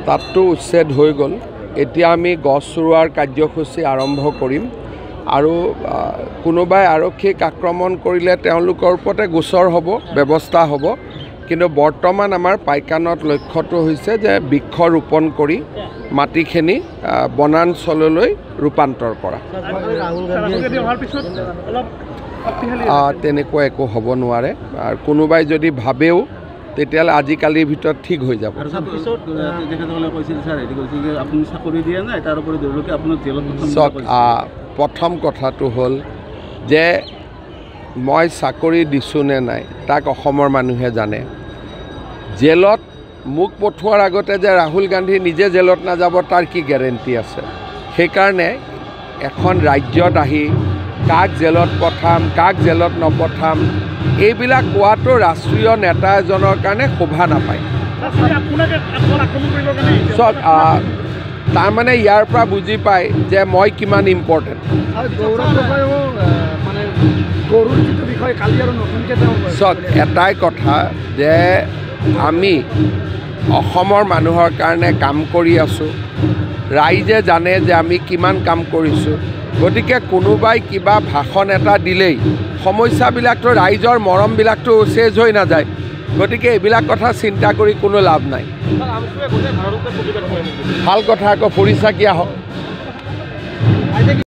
তাতটো উচ্ছেদ হৈ গ'ল। এতিয়া আমি গছ ৰোৱাৰ কাৰ্যসূচী আৰম্ভ কৰিম আৰু কোনোবাই আৰক্ষীক আক্ৰমণ কৰিলে তেওঁলোকৰ ওপৰতে গোচৰ হ'ব, ব্যৱস্থা হ'ব। কিন্তু বৰ্তমান আমাৰ পাইকানত লক্ষ্যটো হৈছে যে বৃক্ষ ৰোপণ কৰি মাটিখিনি বনাঞ্চললৈ ৰূপান্তৰ কৰা। তেনেকুৱা একো হ'ব নোৱাৰে আৰু কোনোবাই যদি ভাবেও তেতিয়াহ'লে আজিকালিৰ ভিতৰত ঠিক হৈ যাব। প্ৰথম কথাটো হ'ল যে মই চাকৰি দিছোঁ নে নাই তাক অসমৰ মানুহে জানে। জেলত মোক পঠোৱাৰ আগতে যে ৰাহুল গান্ধী নিজে জেলত নাযাব তাৰ কি গেৰেণ্টি আছে? সেইকাৰণে এখন ৰাজ্যত আহি কাক জেলত পঠাম, কাক জেলত নপঠাম, এইবিলাক কোৱাটো ৰাষ্ট্ৰীয় নেতা এজনৰ কাৰণে শোভা নাপায়। তাৰমানে ইয়াৰ পৰা বুজি পায় যে মই কিমান ইম্পৰ্টেণ্ট। চক এটাই কথা যে আমি অসমৰ মানুহৰ কাৰণে কাম কৰি আছোঁ, ৰাইজে জানে যে আমি কিমান কাম কৰিছোঁ। গতিকে কোনোবাই কিবা ভাষণ এটা দিলেই সমস্যাবিলাকতো ৰাইজৰ মৰমবিলাকতো চেজ হৈ নাযায়। গতিকে এইবিলাক কথা চিন্তা কৰি কোনো লাভ নাই। ভাল কথা আকৌ ফুৰি চাকি আহক।